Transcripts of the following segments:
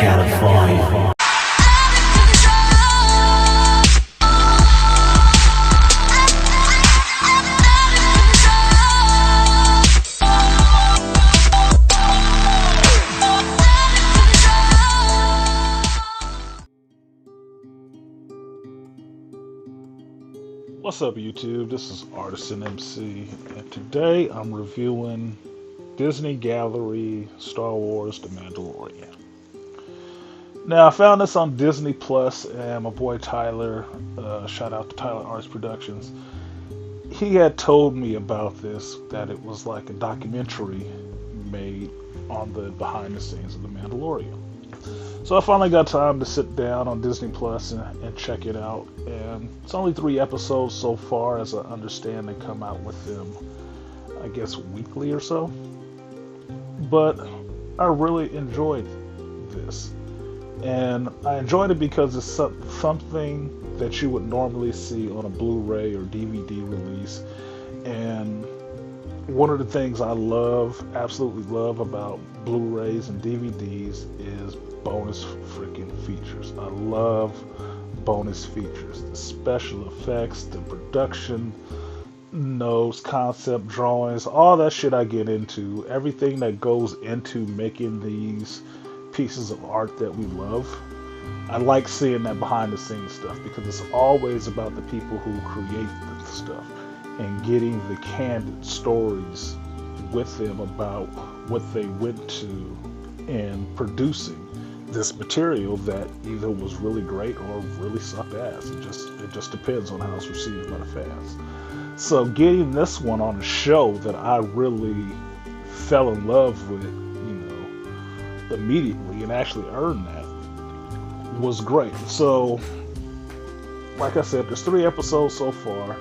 count of five. What's up, YouTube? This is Artisan MC, and today I'm reviewing Disney Gallery Star Wars The Mandalorian. Now, I found this on Disney Plus, and my boy Tyler, shout out to Tyler Arts Productions, he had told me about this, that it was like a documentary made on the behind the scenes of The Mandalorian. So I finally got time to sit down on Disney Plus and check it out. And it's only 3 episodes so far, as I understand they come out with them, I guess, weekly or so. But I really enjoyed this. And I enjoyed it because it's something that you would normally see on a Blu-ray or DVD release. And one of the things I absolutely love about Blu-rays and DVDs is bonus freaking features. I love bonus features. The special effects, the production notes, concept drawings, all that shit I get into. Everything that goes into making these pieces of art that we love. I like seeing that behind the scenes stuff because it's always about the people who create the stuff and getting the candid stories with them about what they went to in producing this material that either was really great or really sucked ass. It just depends on how it's received by the fans. So getting this one on a show that I really fell in love with, immediately and actually earned that was great. So, like I said, there's 3 episodes so far,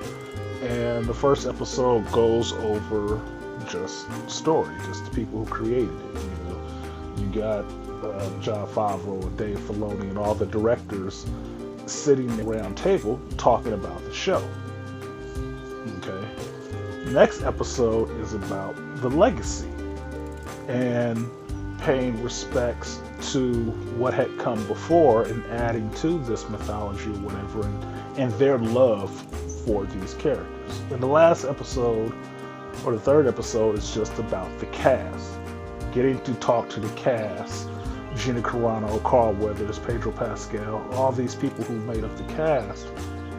and the first episode goes over just story, just the people who created it. You got Jon Favreau and Dave Filoni and all the directors sitting around table talking about the show. Okay. Next episode is about the legacy and paying respects to what had come before and adding to this mythology or whatever, and their love for these characters. And the last episode, or the 3rd episode, is just about the cast. Getting to talk to the cast, Gina Carano, Carl Weathers, Pedro Pascal, all these people who made up the cast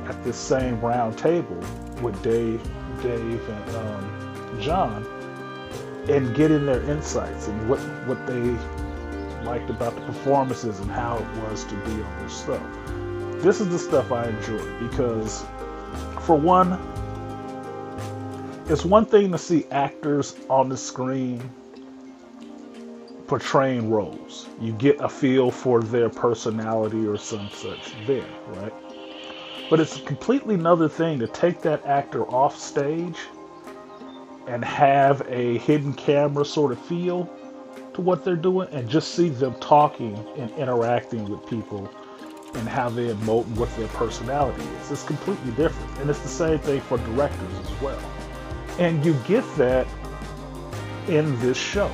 at this same round table with Dave and John, and getting their insights and what they liked about the performances and how it was to be on this stuff. This is the stuff I enjoy because, for one, it's one thing to see actors on the screen portraying roles. You get a feel for their personality or some such there, right? But it's a completely another thing to take that actor off stage and have a hidden camera sort of feel to what they're doing and just see them talking and interacting with people and how they emote and what their personality is. It's completely different. And it's the same thing for directors as well. And you get that in this show.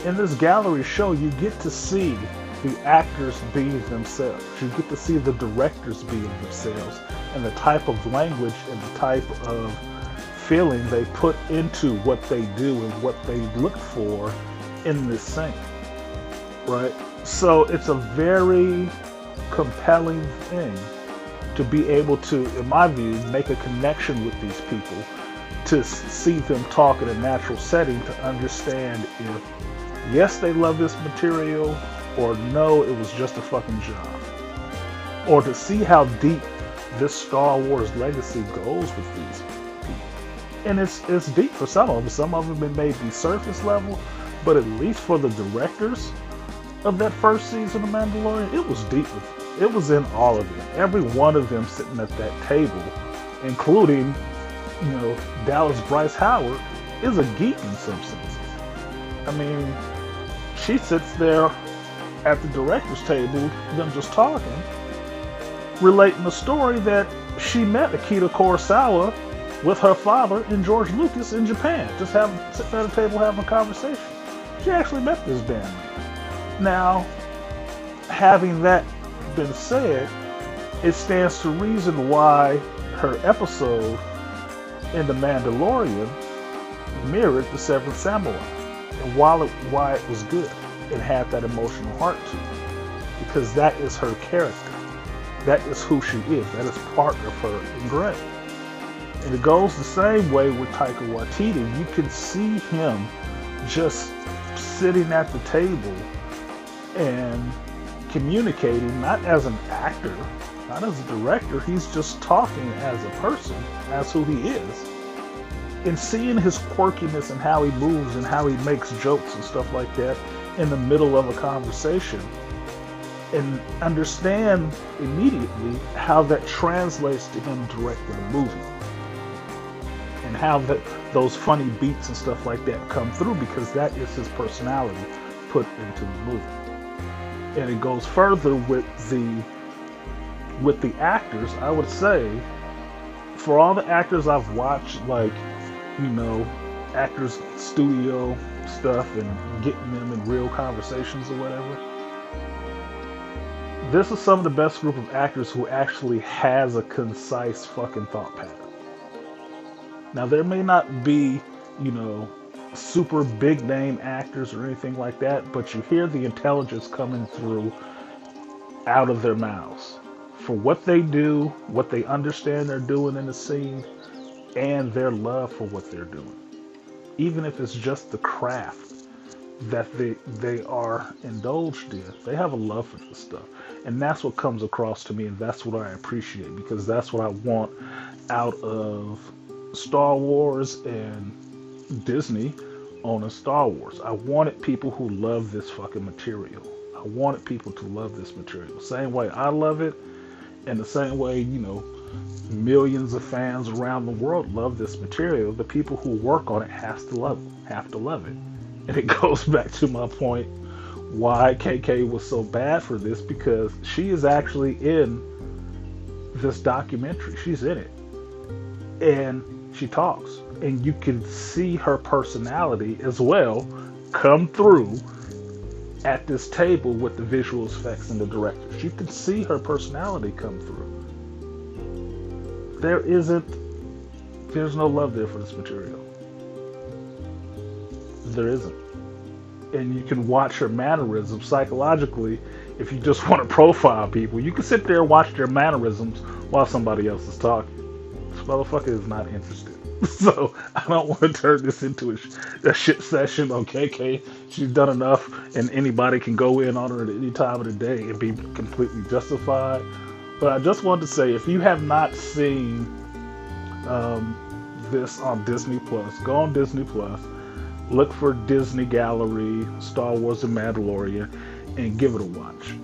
In this gallery show, you get to see the actors being themselves. You get to see the directors being themselves and the type of language and the type of feeling they put into what they do and what they look for in this scene, right? So it's a very compelling thing to be able to, in my view, make a connection with these people, to see them talk in a natural setting, to understand if, yes, they love this material, or no, it was just a fucking job. Or to see how deep this Star Wars legacy goes with these people. And it's deep for some of them. Some of them may be surface level, but at least for the directors of that first season of Mandalorian, it was deep. It was in all of them. Every one of them sitting at that table, including, Dallas Bryce Howard, is a geek in some senses. I mean, she sits there at the director's table, them just talking, relating the story that she met Akira Kurosawa with her father and George Lucas in Japan, just sitting at a table having a conversation. She actually met this damn man. Now, having that been said, it stands to reason why her episode in The Mandalorian mirrored the Seventh Samurai, and why it was good, it had that emotional heart to it, because that is her character. That is who she is. That is part of her ingrained. And it goes the same way with Taika Waititi. You can see him just sitting at the table and communicating, not as an actor, not as a director. He's just talking as a person, as who he is. And seeing his quirkiness and how he moves and how he makes jokes and stuff like that in the middle of a conversation, and understand immediately how that translates to him directing a movie, and how those funny beats and stuff like that come through, because that is his personality put into the movie. And it goes further with the actors. I would say, for all the actors I've watched, like, you know, actors studio stuff and getting them in real conversations or whatever, this is some of the best group of actors who actually has a concise fucking thought pattern. Now, there may not be, you know, super big name actors or anything like that, but you hear the intelligence coming through out of their mouths for what they do, what they understand they're doing in the scene, and their love for what they're doing. Even if it's just the craft that they are indulged in, they have a love for this stuff. And that's what comes across to me, and that's what I appreciate, because that's what I want out of Star Wars and Disney owning Star Wars. I wanted people who love this fucking material. I wanted people to love this material. Same way I love it, and the same way, you know, millions of fans around the world love this material. The people who work on it have to love it. And it goes back to my point why KK was so bad for this, because she is actually in this documentary. She's in it. And she talks. And you can see her personality as well come through at this table with the visual effects and the directors. You can see her personality come through. There's no love there for this material. There isn't. And you can watch her mannerisms psychologically. If you just want to profile people, you can sit there and watch their mannerisms while somebody else is talking. This motherfucker is not interested. So I don't want to turn this into a shit session on KK. She's done enough, and anybody can go in on her at any time of the day and be completely justified. But I just wanted to say, if you have not seen this on Disney Plus, go on Disney Plus, look for Disney Gallery, Star Wars and Mandalorian, and give it a watch.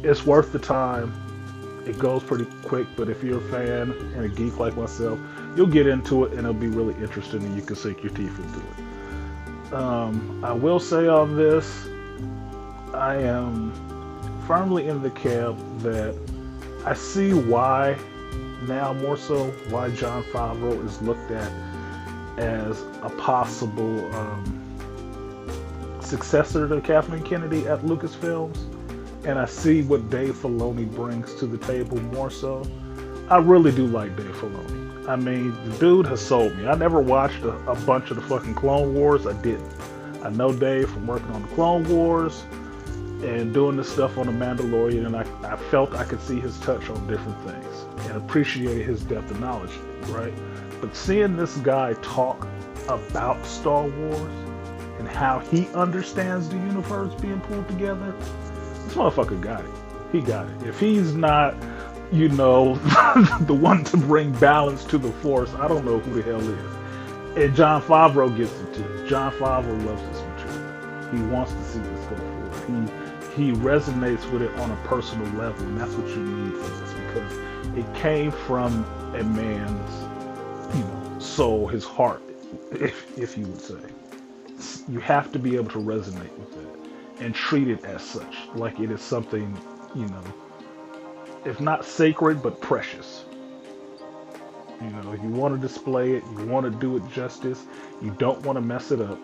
It's worth the time. It goes pretty quick, but if you're a fan and a geek like myself, you'll get into it, and it'll be really interesting, and you can sink your teeth into it. I will say on this, I am firmly in the camp that I see why, now more so, why Jon Favreau is looked at as a possible successor to Kathleen Kennedy at Lucasfilms. And I see what Dave Filoni brings to the table more so. I really do like Dave Filoni. I mean, the dude has sold me. I never watched a bunch of the fucking Clone Wars. I didn't. I know Dave from working on the Clone Wars and doing this stuff on The Mandalorian, and I felt I could see his touch on different things and appreciate his depth of knowledge, right? But seeing this guy talk about Star Wars and how he understands the universe being pulled together, this motherfucker got it. He got it. If he's not, you know, the one to bring balance to the Force, I don't know who the hell is. And Jon Favreau gets it too. Jon Favreau loves this material. He wants to see this go forward. He resonates with it on a personal level, and that's what you need for this, because it came from a man's, you know, soul, his heart, if you would say. You have to be able to resonate with that and treat it as such, like it is something, you know, if not sacred, but precious. You know, you want to display it, you want to do it justice, you don't want to mess it up.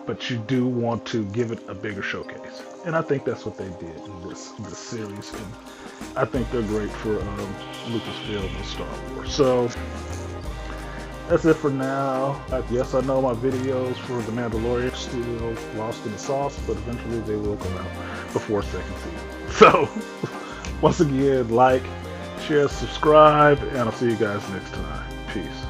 but you do want to give it a bigger showcase. And I think that's what they did in this series. And I think they're great for Lucasfilm and Star Wars. So that's it for now. Yes, I know my videos for The Mandalorian are still lost in the sauce, but eventually they will come out before second season. So once again, like, share, subscribe, and I'll see you guys next time. Peace.